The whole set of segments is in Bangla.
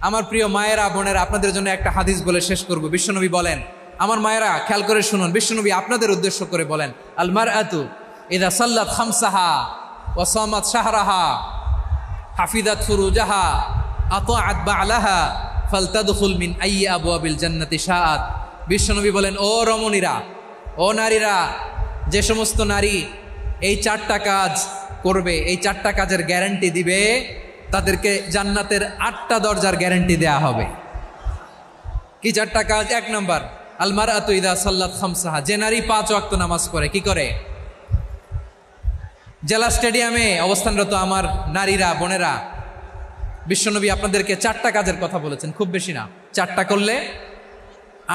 আমার প্রিয় মায়েরা বোনেরা, আপনাদের জন্য একটা হাদিস বলে শেষ করব। বিশ্বনবী বলেন, আমার মায়েরা খেয়াল করে শুনুন, বিশ্বনবী আপনাদের উদ্দেশ্য করে বলেন, আল মারআতু ইযা সাল্লাত খামসাহা ওয়া সামাত শাহরাহা হাফিজাত ফুরুজাহা আতাআত বা'লাহা ফালতাদখুল মিন আইয়ি আবওয়াবিল জান্নাতি শাআত। বিশ্বনবী বলেন, ও রমণীরা, ও নারীরা, যে সমস্ত নারী এই চারটা কাজ করবে, এই চারটা কাজের গ্যারান্টি দিবে, তাদেরকে জান্নাতের 8টা দরজার গ্যারান্টি দেয়া হবে। কি চারটা কাজ? 1 নম্বর, আল মারআতু ইযা সাল্লাত খামসাহা, যে নারী 5 ওয়াক্ত নামাজ পড়ে। কি করে? জেলা স্টেডিয়ামে অবস্থানরত আমার নারীরা বোনেরা, বিশ্বনবী আপনাদেরকে 4টা কাজের কথা বলেছেন, খুব বেশি না। 4টা করলে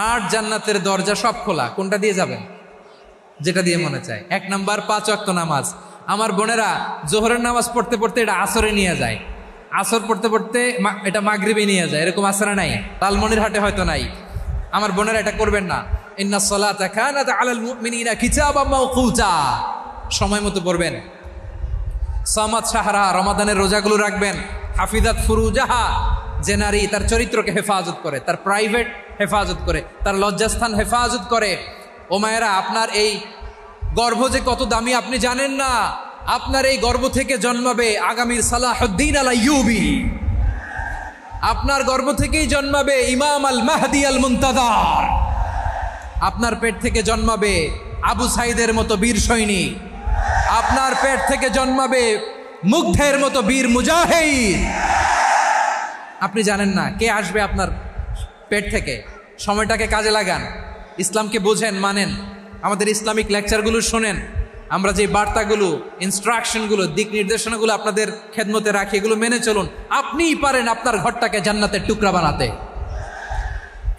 8 জান্নাতের দরজা সব খোলা। কোনটা দিয়ে যাবেন? যেটা দিয়ে মনে চায়। 1 নম্বর 5 ওয়াক্ত নামাজ। আমার বোনেরা জোহরের নামাজ পড়তে পড়তে এটা আসরে নিয়ে যায়, আসর পড়তে পড়তে এটা মাগরিবে নিয়ে যায়। এরকম আসরে নাই, লালমনিরহাটে হয়তো নাই। আমার বোনেরা এটা করবেন না। ইন্নাস সালাতা কানাত আলাল মুমিনিনা কিতাবাম মাওকুতা, সময় মতো পড়বেন। সামাত শাহরা, রমাদানের রোজাগুলো রাখবেন। হাফিজাত ফুরুজাহা, যে নারী তার চরিত্রকে হেফাজত করে, তার প্রাইভেট হেফাজত করে, তার লজ্জাস্থান হেফাজত করে। ও মায়েরা, আপনার এই গর্ভ যে কত দামি আপনি জানেন না। আপনার এই গর্ভ থেকে জন্মাবে আগামীর সালাহুদ্দিন আল আইয়ুবী। আপনার গর্ভ থেকেই জন্মাবে ইমাম আল মাহদি আল মুনতাজার। আপনার পেট থেকে জন্মাবে আবু সাইদের মতো বীর সৈনিক। আপনার পেট থেকে জন্মাবে মুগ্ধের মতো বীর মুজাহিদ। আপনি জানেন না কে আসবে আপনার পেট থেকে। সময়টাকে কাজে লাগান, ইসলামকে বোঝেন, মানেন, আমাদের ইসলামিক লেকচারগুলো শোনেন। আমরা যে বার্তাগুলো, ইনস্ট্রাকশনগুলো, দিক নির্দেশনাগুলো আপনাদের খেদমতে রাখি, এগুলো মেনে চলুন। আপনিই পারেন আপনার ঘরটাকে জান্নাতের টুকরা বানাতে।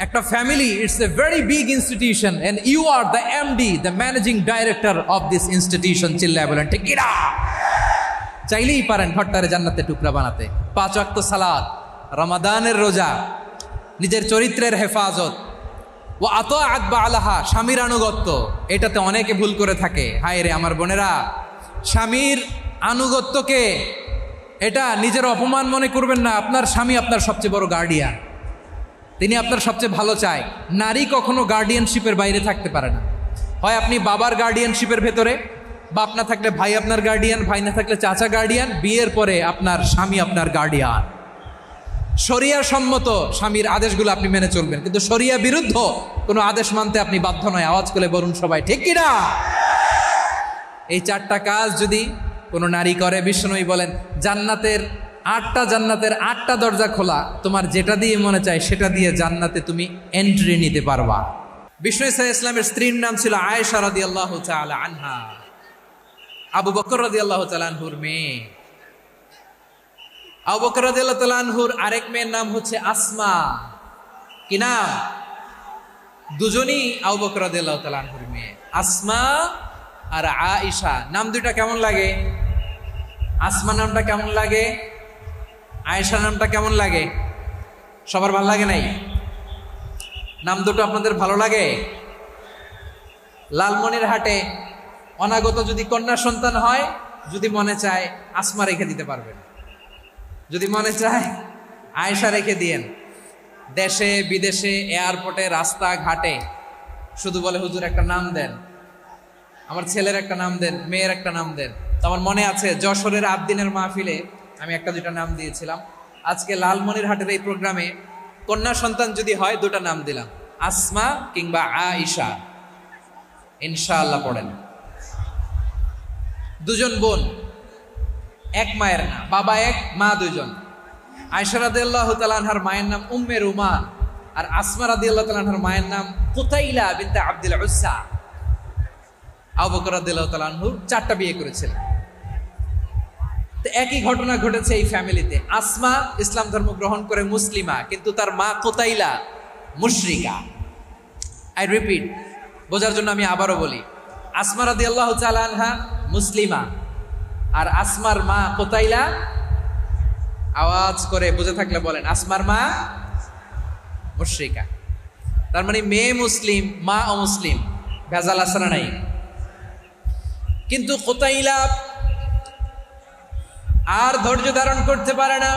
একটা family, it's a very big institution and you are the MD, the managing director of this institution. চিল্লায় বলেন ঠিক কিনা? চাইলেই পারেন ঘরটারে জান্নাতের টুকরা বানাতে। 5 ওয়াক্ত সালাত, রমাদানের রোজা, নিজের চরিত্রের হেফাজত, ও আতাআত বা'লাহা, স্বামীর আনুগত্য। এটাতে অনেকে ভুল করে থাকে। হায় রে আমার বোনেরা, স্বামীর আনুগত্যকে এটা নিজের অপমান মনে করবেন না। আপনার স্বামী আপনার সবচেয়ে বড় গার্ডিয়ান, তিনি আপনার সবচেয়ে ভালো চায়। নারী কখনো গার্ডিয়ানশিপের বাইরে থাকতে পারে না। হয় আপনি বাবার গার্ডিয়ানশিপের ভেতরে, বাপ না থাকলে ভাই আপনার গার্ডিয়ান, ভাই না থাকলে চাচা গার্ডিয়ান, বিয়ের পরে আপনার স্বামী আপনার গার্ডিয়ান। শরিয়া সম্মত স্বামীর আদেশগুলো আপনি মেনে চলবেন, কিন্তু শরিয়া বিরুদ্ধ কোনো আদেশ মানতে আপনি বাধ্য নয়। আওয়াজ করে বলুন সবাই ঠিক কিনা? এই 4টা কাজ যদি কোনো নারী করে, বিশ্বনবী বলেন জান্নাতের 8টা দরজা খোলা। তোমার যেটা দিয়ে মনে চায় সেটা দিয়ে জান্নাতে তুমি এন্ট্রি নিতে পারবা। বিষ্ণু ইসলামের স্ত্রীর নাম ছিল আয়েশা রাদিয়াল্লাহু তাআলা আনহা, আবু বকর রাদিয়াল্লাহু তাআলা আনহুর মেয়ে। আবু বকর রাদিয়াল্লাহু তাআলা আনহুর আরেক মেয়ের নাম হচ্ছে আসমা। কি নাম? দুজনই আবু বকর রাদিয়াল্লাহু তাআলা আনহুর মেয়ে, আসমা আর আয়েশা। নাম দুইটা কেমন লাগে? আসমা নামটা কেমন লাগে? আয়েশা নামটা কেমন লাগে? সবার ভালো লাগে নাই? নাম দুটো আপনাদের ভালো লাগে? লালমনিরহাটে অনাগত যদি কন্যা সন্তান হয়, যদি মনে চায় আসমা রেখে দিতে পারবেন, যদি মনে চায় আয়েশা রেখে দিয়েন। দেশে বিদেশে, এয়ারপোর্টে, রাস্তা ঘাটে শুধু বলে হুজুর একটা নাম দেন, আমার ছেলের একটা নাম দেন, মেয়ের একটা নাম দেন। তো আমার মনে আছে যশোরের আবদিনের মাহফিলে আমি 1-2টা নাম দিয়েছিলাম। আজকে লালমনিরহাটের এই প্রোগ্রামে কন্যা সন্তান যদি হয় 2টা নাম দিলাম, আসমা কিংবা আয়েশা। ইনশাআল্লাহ পড়েন। দুজন বোন, এক মায়ের না, বাবা এক, মা দুজন। আয়েশা রাদিয়াল্লাহু তাআলা আনহার মায়ের নাম উম্মে রুমান, আর আসমা রাদিয়াল্লাহু তাআলা আনহার মায়ের নাম কুতাইলা বিনতে আব্দুল উজ্জা। আবু বকর রাদিয়াল্লাহু তাআলা আনহু 4টা বিয়ে করেছিলেন। তো একই ঘটনা ঘটেছে এই ফ্যামিলিতে। আসমা ইসলাম ধর্ম গ্রহণ করে মুসলিমা, কিন্তু তার মা কুতাইলা মুশরিকা। আই রিপিট, বোঝার জন্য আমি আবারও বলি, আসমা রাদিয়াল্লাহু তাআলা আনহা মুসলিমা, আর আসমার মা কুতাইলা, আওয়াজ করে বুঝে থাকলে বলেন, আসমার মা মুশরিকা। তার মানে মেয়ে মুসলিম, মা অমুসলিম। ভেজাল আছে না নাই? কিন্তু কুতাইলা আর ধৈর্য ধারণ করতে পারে না।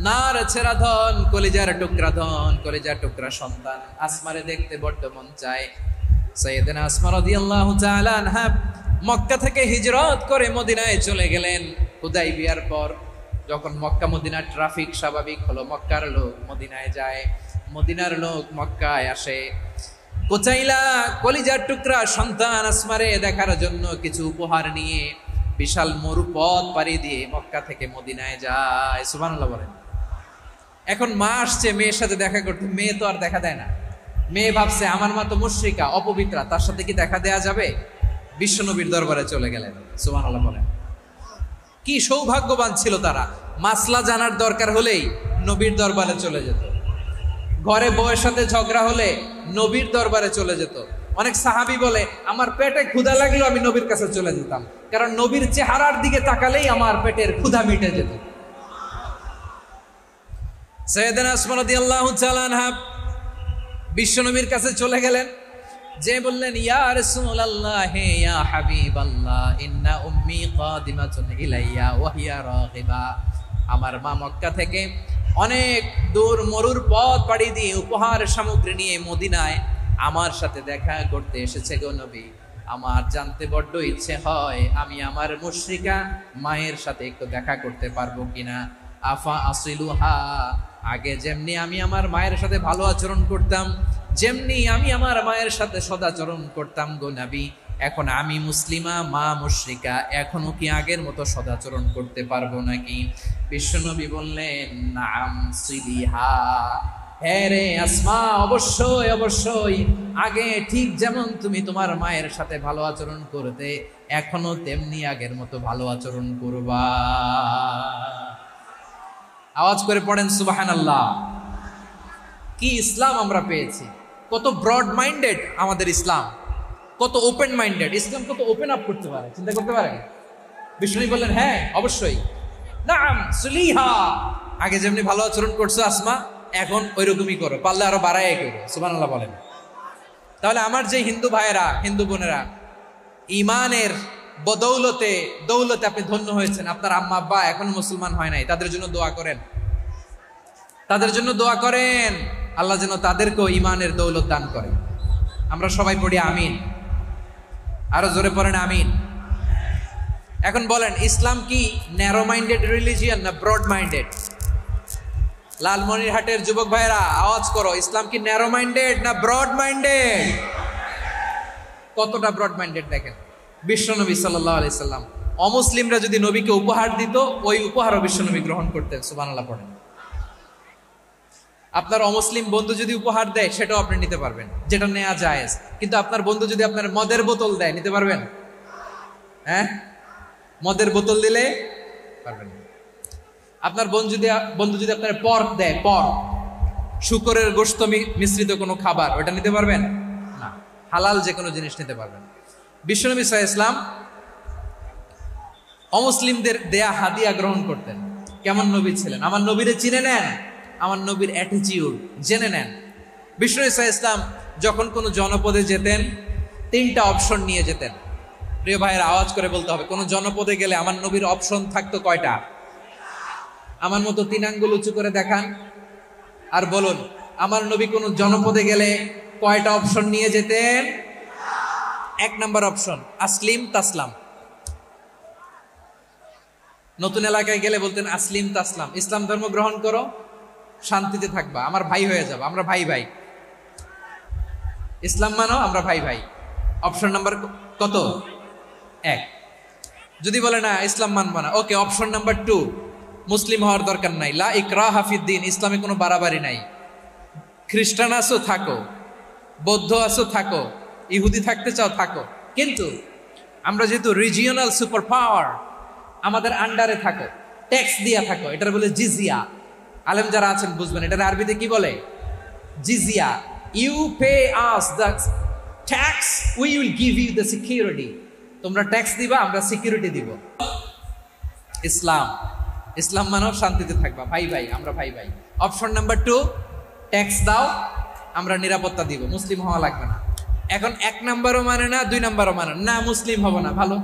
নার ছেড়া ধন, কলিজার টুকরা ধন, কলিজার টুকরা সন্তান আসমারে দেখতে বড্ড মন চায়। সাইয়েদনা আসমা রাদিয়াল্লাহু তাআলা আনহা মক্কা থেকে হিজরত করে মদিনায় চলে গেলেন হুদাইবিয়ার পর। যখন মক্কা মদিনার ট্রাফিক স্বাভাবিক হলো, মক্কার লোক মদিনায় যায়, মদিনার লোক মক্কায় আসে। কোচাইলা কলিজার টুকরা সন্তান আসমারে দেখার জন্য কিছু উপহার নিয়ে বিশাল মরুপথ পাড়ি দিয়ে মক্কা থেকে মদিনায় যায়। সুবহানাল্লাহ বলেন। এখন মা আসছে মেয়ের সাথে দেখা করতে, মেয়ে তো আর দেখা দেয় না। মেয়ে ভাবছে আমার মা তো মুশরিকা, অপবিত্রা, তার সাথে কি দেখা দেয়া যাবে? বিশ্বনবীর দরবারে চলে গেলেন। সুবহানাল্লাহ বলেন। কি সৌভাগ্যবান ছিল তারা, মাসলা জানার দরকার হলেই নবীর দরবারে চলে যেত। ঘরে বউয়ের সাথে ঝগড়া হলে নবীর দরবারে চলে যেত। অনেক সাহাবী বলে আমার পেটে ক্ষুধা লাগলো আমি নবীর কাছে চলে যেতাম, কারণ নবীর চেহারার দিকে তাকালেই আমার পেটের ক্ষুধা মিটে যেত। সাইয়েদনা আসমা রাদিয়াল্লাহু তাআলা আনহা বিশ্বনবীর কাছে চলে গেলেন, যে বললেন ইয়া রাসূলুল্লাহ ইয়া হাবিবাল্লাহ ইন্না উম্মি কাদিমাতুন ইলাইয়া ওয়া হিয়া রাগিবা। আমার মা মক্কা থেকে অনেক দূর মরুর পথ পাড়ি দিয়ে উপহার সামগ্রী নিয়ে মদিনায় আমার সাথে দেখা করতে এসেছে গো নবী। আমার জানতে বড্ড ইচ্ছে হয় আমি আমার মুশরিকা মায়ের সাথে একটু দেখা করতে পারবো কিনা। আফা আসিলুহা, আগে যেমনি আমি আমার মায়ের সাথে ভালো আচরণ করতাম, যেমনি আমি আমার মায়ের সাথে সদাচরণ করতাম গো নবী, এখন আমি মুসলিমা মা মুশরিকা, এখনো কি আগের মতো সদাচরণ করতে পারবো নাকি? বিশ্বনবী বললেন নাম সিলিহা, হ্যাঁ রে আসমা, অবশ্যই অবশ্যই, আগে ঠিক যেমন তুমি তোমার মায়ের সাথে ভালো আচরণ করতে এখনো তেমনি আগের মতো ভালো আচরণ করবা। আওয়াজ করে পড়েন সুবহানাল্লাহ। কি ইসলাম আমরা পেয়েছি, কত ব্রড মাইন্ডেড আমাদের ইসলাম, কত ওপেন মাইন্ডেড ইসলাম, কত ওপেন আপ করতে পারে, চিন্তা করতে পারে। বিষ্ণু বললেন হ্যাঁ অবশ্যই, নাম সুলিহা, আগে যেমনি ভালো আচরণ করছো আসমা এখন ওইরকমই করো, পারলে আরো বাড়াই করো। সুবহানাল্লাহ বলেন। তাহলে আমার যে হিন্দু ভাইয়েরা হিন্দু বোনেরা ইমানের বদৌলতে দৌলতে আপনি ধন্য হয়েছেন, আপনার আম্মা আব্বা এখন মুসলমান হয় নাই, তাদের জন্য দোয়া করেন, তাদের জন্য দোয়া করেন, আল্লাহ যেন তাদেরকেও ইমানের দৌলত দান করেন। আমরা সবাই পড়ি আমিন, আরো জোরে পড়েন আমিন। এখন বলেন ইসলাম কি ন্যারো মাইন্ডেড রিলিজিয়ান না ব্রড মাইন্ডেড? লালমনিরহাটের যুবক ভাইরা আওয়াজ করো, ইসলাম কি ন্যারো মাইন্ডেড না ব্রড মাইন্ডেড? কতটা ব্রড মাইন্ডেড দেখেন। বিশ্বনবী সাল্লাল্লাহু আলাইহি সাল্লাম অমুসলিমরা যদি নবীকে উপহার দিত ওই উপহারও বিশ্বনবী গ্রহণ করতেন। সুবহানাল্লাহ পড়েন। আপনার অমুসলিম বন্ধু যদি উপহার দেয় সেটাও আপনি নিতে পারবেন, যেটা নেওয়া জায়েজ। কিন্তু আপনার বন্ধু যদি আপনার মদের বোতল দেয় নিতে পারবেন? হ্যাঁ, মদের বোতল দিলে পারবেন। আপনার বন্ধু যদি আপনার পর্ক দেয়, পর্ক শুকরের গোশত মিশ্রিত কোনো খাবার, ওটা নিতে পারবেন না। হালাল যে কোনো জিনিস নিতে পারবেন। বিশ্বনবী সাল্লাল্লাহু আলাইহি ওয়াসাল্লাম অমুসলিমদের দেয়া হাদিয়া গ্রহণ করতেন। কেমন নবী ছিলেন, আমার নবীরে চিনে নেন, আমার নবীর অ্যাটিটিউড জেনে নেন। বিশ্বনবী সাল্লাল্লাহু আলাইহি ওয়াসাল্লাম যখন কোনো জনপদে যেতেন 3টা অপশন নিয়ে যেতেন। প্রিয় ভাইয়ের আওয়াজ করে বলতে হবে, কোন জনপদে গেলে আমার নবীর অপশন থাকতো কয়টা? আমার মতো 3 আঙ্গুল উঁচু করে দেখান আর বলুন আমার নবী কোন জনপদে গেলে কয়টা অপশন নিয়ে যেতেন? 1 নাম্বার অপশন আসলিম তাসলাম। নতুন এলাকায় গেলে বলতেন আসলিম তাসলাম, ইসলাম ধর্ম গ্রহণ করো, শান্তিতে থাকবা, আমার ভাই হয়ে যাবে, আমরা ভাই ভাই, ইসলাম মানো, আমরা ভাই ভাই। অপশন নাম্বার কত? 1। যদি বলে না ইসলাম মানবো না, ওকে, অপশন নাম্বার 2, মুসলিম হওয়ার দরকার নাই, লা ইকরাহা ফিদ্দিন, ইসলামে কোনো বাড়াবাড়ি নাই। খ্রিস্টান আছো থাকো, বৌদ্ধ আছো থাকো, ইহুদি থাকতে চাও থাকো, কিন্তু আমরা যেহেতু রিজিওনাল সুপার পাওয়ার, আমাদের আন্ডারে থাকো, ট্যাক্স দিয়া থাকো, এটার বলে জিজিয়া। আলেম যারা আছেন বুঝবেন এটার আরবিতে কি বলে, জিজিয়া। You pay us the tax, we will give you the security. তোমরা ট্যাক্স দিবা, আমরা সিকিউরিটি দিব। ইসলাম মানো, শান্তিতে থাকবা, ভাই ভাই, আমরা ভাই ভাই। অপশন নাম্বার 2, ট্যাক্স দাও, আমরা নিরাপত্তা দিব, মুসলিম হওয়া লাগবে না। এখন 1 নাম্বারও মানে না, 2 নাম্বারও মানে না, মুসলিম হবো না, ভালো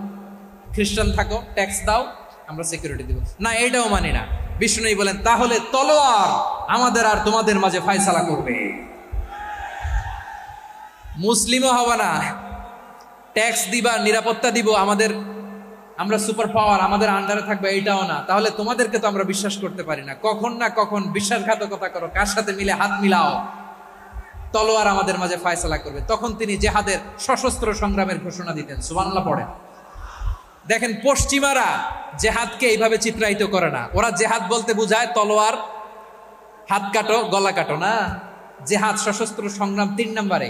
খ্রিস্টান থাকো, ট্যাক্স দাও, আমরা সিকিউরিটি দিব না, এটাও মানি না। বিষ্ণু বলেন, তাহলে তলোয়ার আমাদের আর তোমাদের মাঝে ফায়সালা করবে। মুসলিমও হবে না, ট্যাক্স দিবা, নিরাপত্তা দিব, আমরা সুপার পাওয়ার, আমাদের আন্ডারে থাকবে, এইটাও না। তাহলে তোমাদেরকে তো আমরা বিশ্বাস করতে পারি না, কখন না কখন বিশ্বাসঘাতকতা করো, কার সাথে মিলে হাত মিলাও, তলোয়ার আমাদের মাঝে ফায়সালা করবে। তখন তিনি জেহাদের সশস্ত্র সংগ্রামের ঘোষণা দিতেন। সুবহানাল্লাহ পড়েন। দেখেন, পশ্চিমারা জেহাদকে এইভাবে চিত্রায়িত করে না। ওরা জেহাদ বলতে বুঝায় তলোয়ার, হাত কাটো, গলা কাটো না। জেহাদ সশস্ত্র সংগ্রাম 3 নম্বরে।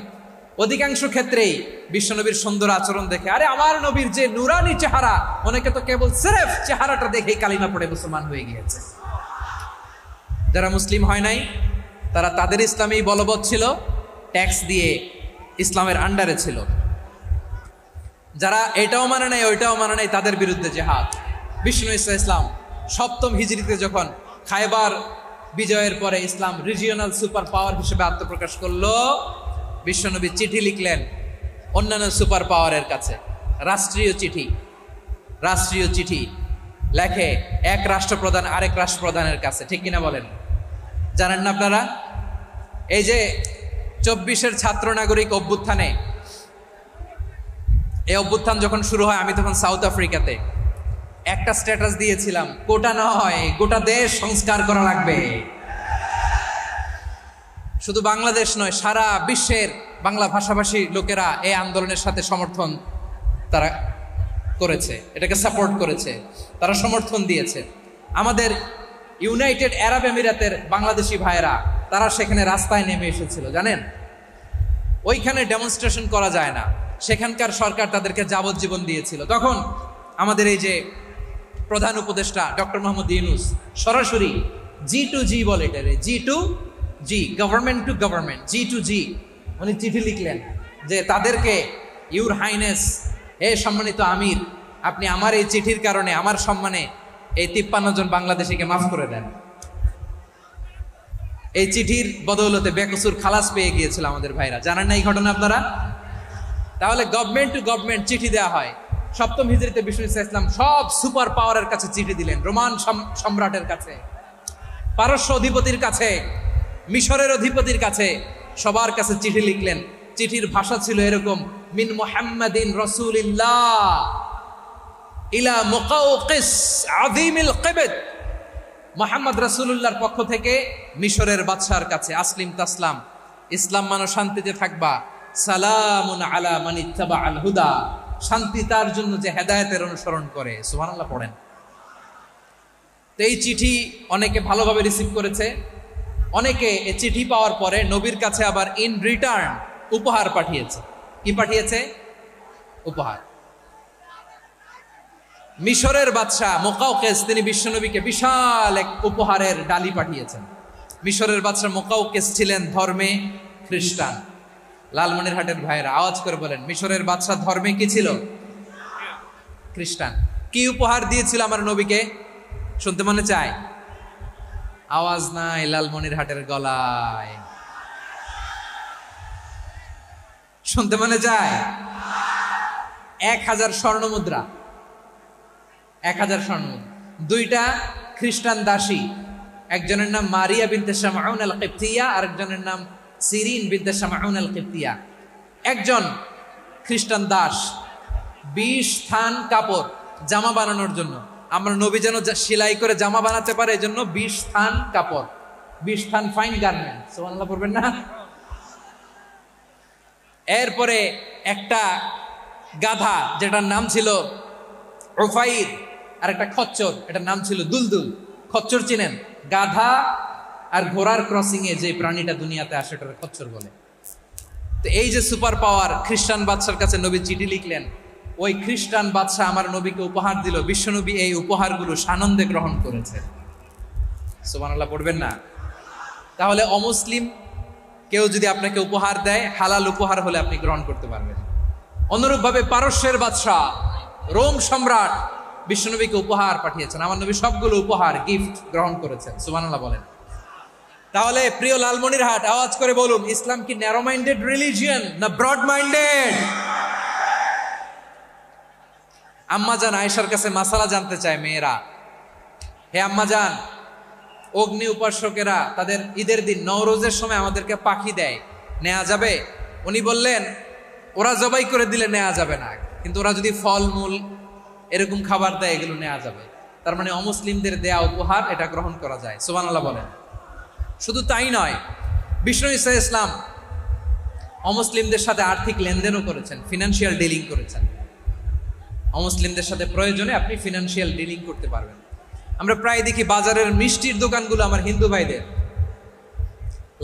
অধিকাংশ ক্ষেত্রেই বিশ্বনবীর সুন্দর আচরণ দেখে, আরে আমার নবীর যে নুরানি চেহারা, অনেকে তো কেবল সিরেফ চেহারাটা দেখেই কালিমা পড়ে মুসলমান হয়ে গিয়েছে। যারা মুসলিম হয় নাই তারা তাদের ইসলামেই বলবৎ ছিল, ট্যাক্স দিয়ে ইসলামের আন্ডারে ছিল। যারা এটাও মানে নাই ওইটাও মানে নাই, তাদের বিরুদ্ধে জেহাদ। বিষ্ণু ইসলাম 7ম হিজরিতে যখন খায়বার বিজয়ের পরে ইসলাম রিজিওনাল সুপার পাওয়ার হিসেবে আত্মপ্রকাশ করলো, বিশ্বনবী চিঠি লিখলেন অন্যান্য সুপার পাওয়ারের কাছে, রাষ্ট্রীয় চিঠি লেখে এক রাষ্ট্রপ্রধান আরেক রাষ্ট্রপ্রধানের কাছে। ঠিক কিনা বলেন? জানেন না আপনারা? এই যে 24-এর ছাত্র নাগরিক অভ্যুত্থানে, এই অভ্যুত্থান যখন শুরু হয়, আমি তখন সাউথ আফ্রিকাতে একটা স্ট্যাটাস দিয়েছিলাম, কোটা নয় গোটা দেশ সংস্কার করা লাগবে। শুধু বাংলাদেশ নয়, সারা বিশ্বের বাংলা ভাষাভাষী লোকেরা এই আন্দোলনের সাথে সমর্থন তারা করেছে, এটাকে সাপোর্ট করেছে, তারা সমর্থন দিয়েছে। আমাদের ইউনাইটেড আরব আমিরাতের বাংলাদেশি ভাইয়েরা তারা সেখানে রাস্তায় নেমে এসেছিল, জানেন? ওইখানে ডেমনস্ট্রেশন করা যায় না, সেখানকার সরকার তাদেরকে যাবজ্জীবন দিয়েছিল। তখন আমাদের এই যে প্রধান উপদেষ্টা ডক্টর মোহাম্মদ ইউনূস সরাসরি G2G বলে, এটা G2G, government to government, G2G, উনি চিঠি লিখলেন যে তাদেরকে, ইউর হাইনেস, হে সম্মানিত আমির, আপনি আমার এই চিঠির কারণে আমার সম্মানে এই 53 জন বাংলাদেশিকে মাফ করে দেন। এই চিঠির বদৌলতে বেকসুর খালাস পেয়ে গিয়েছিল আমাদের ভাইরা। জানেন না এই ঘটনা আপনারা? তাহলে গভর্নমেন্ট টু গভর্নমেন্ট চিঠি দেওয়া হয়। 7ম হিজরিতে বিষ্ণু ইসলাম সব সুপার পাওয়ারের কাছে চিঠি দিলেন, রোমান সম্রাটের কাছে, পারস্য অধিপতির কাছে, মিশরের অধিপতির কাছে, সবার কাছে চিঠি লিখলেন। চিঠির ভাষা ছিল এরকম, মিন মুহাম্মাদিন রাসূলিল্লাহ ইলা মুকাওকিস আযীমিল কিবত, মুহাম্মদ রাসূলুল্লাহর পক্ষ থেকে মিশরের বাদশার কাছে, আসলিম তাসলাম, ইসলাম মানো শান্তিতে থাকবা, সালামুন আলা মান ইত্তাবাআল হুদা, শান্তি তার জন্য যে হেদায়েতের অনুসরণ করে। সুবহানাল্লাহ পড়েন। তো এই চিঠি অনেকে ভালোভাবে রিসিভ করেছে, অনেকে এই চিঠি পাওয়ার পরে নবীর কাছে আবার ইন রিটার্ন উপহার পাঠিয়েছে। কি পাঠিয়েছে? উপহার। মিশরের বাদশাহ মুকাওকিস তিনি বিশ্বনবীকে বিশাল এক উপহারের ডালি পাঠিয়েছেন। মিশরের বাদশাহ মুকাওকিস ছিলেন ধর্মে খ্রিস্টান। লালমনিরহাটের ভাইয়েরা আওয়াজ করে বলেন, মিশরের বাদশাহ ধর্মে কি ছিল? খ্রিস্টান। কি উপহার দিয়েছিল আমার নবীকে? শুনতে মনে চায়? আওয়াজ নাই লালমনিরহাটের গলায়, শুনতে মনে চায়? 1000 স্বর্ণ মুদ্রা, 1000 স্বর্ণ মুদ্রা। 2টা খ্রিস্টান দাসী, একজনের নাম মারিয়া বিনতে শামউন আল কিবতিয়া, আরেকজনের নাম সিরিন বিনতে শামউন আল কিবতিয়া। একজন খ্রিস্টান দাস 20 থান কাপড় জামা বানানোর জন্য, আমরা নবী যেন সেলাই করে জামা বানাতে পারে এজন্য 20 থান কাপড়, 20 থান ফাইন গার্মেন্ট। সুবহানাল্লাহ পড়বেন না? এরপরে একটা গাধা যেটার নাম ছিল উফাইর, আর একটা খচ্চর, এটার নাম ছিল দুলদুল। খচ্চর চিনেন? গাধা আর ঘোড়ার ক্রসিং এ যে প্রাণীটা দুনিয়াতে আসে ওটার খচ্চর বলে। তো এই যে সুপার পাওয়ার খ্রিস্টান বাদশার কাছে নবী চিঠি লিখলেন, ওই খ্রিস্টান বাদশা আমার নবীকে উপহার দিল। বিশ্বনবী এই উপহারগুলো সানন্দে গ্রহণ করেছে। সুবহানাল্লাহ পড়বেন না? তাহলে অমুসলিম কেউ যদি আপনাকে উপহার দেয়, হালাল উপহার হলে আপনি গ্রহণ করতে পারবেন। অনুরূপভাবে পারস্যের বাদশা, রোম সম্রাট বিশ্বনবীকে উপহার পাঠিয়েছেন। আমার নবী সবগুলো উপহার, গিফট গ্রহণ করেছেন। সুবহানাল্লাহ বলেন। তাহলে প্রিয় লালমনিরহাট, আওয়াজ করে বলুন, ইসলাম কি ন্যারো মাইন্ডেড রিলিজিয়ন না ব্রড মাইন্ডেড? আম্মাজান আয়েশার কাছে মাসালা জানতে চায় মেয়েরা, হে আম্মাজান, অগ্নি উপাসকেরা তাদের ঈদের দিন নওরোজের সময় আমাদেরকে পাখি দেয়, নেওয়া যাবে? উনি বললেন ওরা জবাই করে দিলে নেওয়া যাবে না, কিন্তু ওরা যদি ফলমূল এরকম খাবার দেয় এগুলো নেওয়া যাবে। তার মানে অমুসলিমদের দেয়া উপহার এটা গ্রহণ করা যায়। সুবহানাল্লাহ বলেন। শুধু তাই নয়, বিষ্ণু ঈসা ইসলাম অমুসলিমদের সাথে আর্থিক লেনদেনও করেছেন, ফিনান্সিয়াল ডিলিং করেছেন। অমুসলিমদের সাথে প্রয়োজনে আপনি ফিনান্সিয়াল ডিলিং করতে পারবেন। আমরা প্রায় দেখি বাজারের মিষ্টির দোকানগুলো আমার হিন্দু ভাইদের।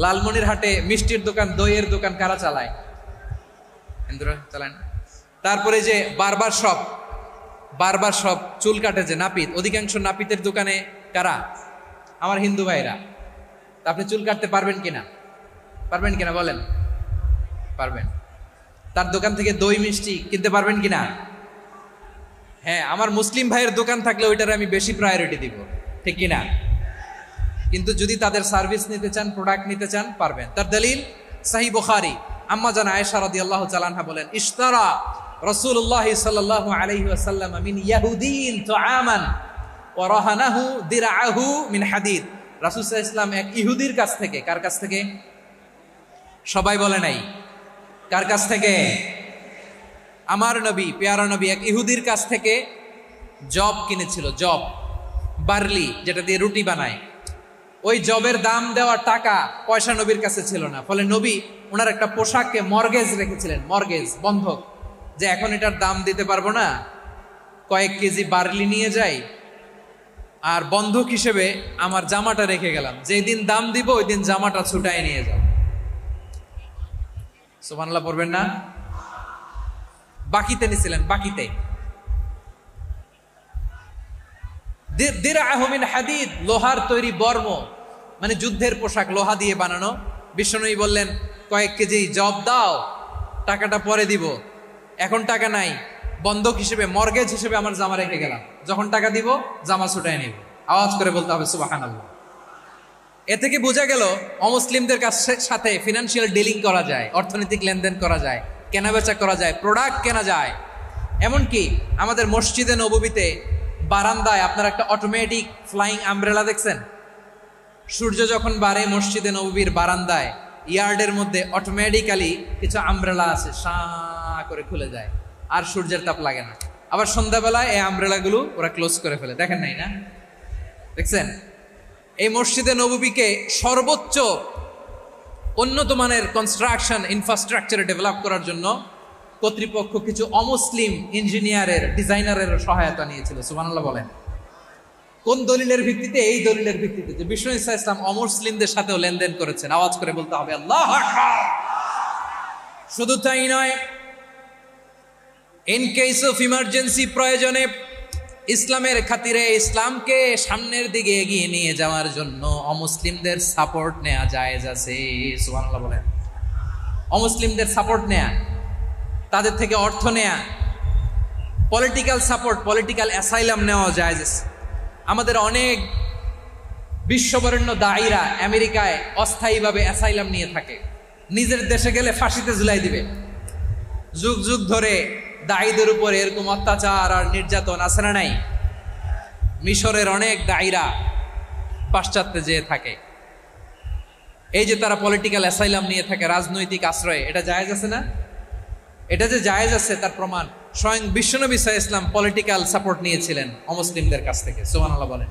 লালমনিরহাটে মিষ্টির দোকান, দইয়ের দোকান কারা চালায়? হিন্দুরা চালায় না। তারপরে যে বারবার শপ, চুল কাটে যে নাপিত, অধিকাংশ নাপিতের দোকানে কারা? আমার হিন্দু ভাইরা। আপনি চুল কাটতে পারবেন কিনা? পারবেন কিনা বলেন? পারবেন। তার দোকান থেকে দই মিষ্টি কিনতে পারবেন কিনা? হ্যাঁ, আমার মুসলিম ভাইয়ের দোকান থাকলে ওইটার আমি বেশি প্রায়োরিটি দিব, ঠিক কিনা? কিন্তু যদি তাদের সার্ভিস নিতে চান, প্রোডাক্ট নিতে চান, পারবেন। তার দলিল সহিহ বুখারী, আম্মা জান আয়েশা রাদিয়াল্লাহু তাআলা আনহা বলেন, ইশতারা রাসূলুল্লাহ সাল্লাল্লাহু আলাইহি ওয়াসাল্লাম মিন ইয়াহুদিন তুআমান ওয়া রাহানাহু দিরআহু মিন হাদিদ। রাসূল সাল্লাল্লাহু আলাইহি ওয়াসাল্লাম এক ইহুদির কাছ থেকে, কার কাছ থেকে? সবাই বলে নাই কার কাছ থেকে? আমার নবী, পেয়ারা নবী এক ইহুদির কাছ থেকে জব কিনেছিল। জব, বার্লি, যেটা দিয়ে রুটি বানায়। ওই জবের দাম দেওয়ার টাকা পয়সা নবীর কাছে ছিল না। ফলে নবী ওনার একটা পোশাককে মর্গেজ রেখেছিলেন, মর্গেজ, বন্ধক, যে এখন এটার দাম দিতে পারবো না, কয়েক কেজি বার্লি নিয়ে যাই আর বন্ধক হিসেবে আমার জামাটা রেখে গেলাম, যেই দিন দাম দিব ওই দিন জামাটা ছুটাই নিয়ে যাও। সুবহানাল্লাহ পড়বেন না? বাকিতে নিছিলেন, বাকিতে। দিরআহু মিন হাদিদ, লোহার তৈরি বর্ম, মানে যুদ্ধের পোশাক, লোহা দিয়ে বানানো। বিষ্ণুনবী বললেন কয়েক কেজি জব দাও, টাকাটা পরে দিব, এখন টাকা নাই, বন্ধক হিসেবে, মর্গেজ হিসেবে আমার জামা রেখে গেলাম, যখন টাকা দিব জামা ছুটাই নিব। আওয়াজ করে বলতে হবে সুবহানাল্লাহ। এ থেকে বোঝা গেল অমুসলিমদের সাথে ফিনান্সিয়াল ডিলিং করা যায়, অর্থনৈতিক লেনদেন করা যায়, কেনাবেচা করা যায়, প্রোডাক্ট কেনা যায়। এমনকি আমাদের মসজিদে নববীতে বারান্দায় আপনারা একটা অটোমেটিক ফ্লাইং আমব্রেলা দেখছেন? সূর্য যখন বাড়ে মসজিদে নববীর বারান্দায় ইয়ার্ডের মধ্যে অটোমেটিক্যালি কিছু আমব্রেলা আছে, সাঁ করে খুলে যায়, আর সূর্যের তাপ লাগে না। আবার সন্ধ্যাবেলায় এই আমব্রেলাগুলো ওরা ক্লোজ করে ফেলে, দেখেন নাই না? দেখছেন? এই মসজিদে নববীকে সর্বোচ্চ উন্নত মানের কনস্ট্রাকশন ইনফ্রাস্ট্রাকচারে ডেভেলপ করার জন্য কর্তৃপক্ষ কিছু অমুসলিম ইঞ্জিনিয়ারের, ডিজাইনারের সহায়তা নিয়েছিল। সুবহানাল্লাহ বলেন। কোন দলিলের ভিত্তিতে? এই দলিলের ভিত্তিতে যে বিষ্ণু ঈসা ইসলাম অমুসলিমদের সাথেও লেনদেন করেছেন। আওয়াজ করে বলতে হবে আল্লাহু আকবার। শুধু তাই নয়, ইন কেস অফ ইমার্জেন্সি, প্রয়োজনে ইসলামের খাতিরে, ইসলামকে সামনের দিকে এগিয়ে নিয়ে যাওয়ার জন্য অমুসলিমদের সাপোর্ট নেওয়া জায়েজ আছে। সুবহানাল্লাহ বলেন। অমুসলিমদের সাপোর্ট নেয়া, তাদের থেকে অর্থ নেয়া, পলিটিক্যাল সাপোর্ট, পলিটিক্যাল অ্যাসাইলাম নেওয়া জায়েজ আছে। আমাদের অনেক বিশ্ববরেণ্য দায়ীরা আমেরিকায় অস্থায়ীভাবে অ্যাসাইলাম নিয়ে থাকে, নিজের দেশে গেলে ফাঁসিতে ঝুলাই দিবে। যুগ যুগ ধরে দায়ীদের উপরে এরকম অত্যাচার আর নির্যাতন আছে না নাই? মিশরের অনেক দায়ীরা পাশ্চাত্যে যেয়ে থাকে। এই যে তারা পলিটিক্যাল অ্যাসাইলাম নিয়ে থাকে, রাজনৈতিক আশ্রয়, এটা জায়েজ আছে না? এটা যে জায়েজ আছে তার প্রমাণ স্বয়ং বিশ্বনবী সাল্লাল্লাহু আলাইহি ওয়াসাল্লাম পলিটিক্যাল সাপোর্ট নিয়েছিলেন অমুসলিমদের কাছ থেকে। সুবহানাল্লাহ বলেন।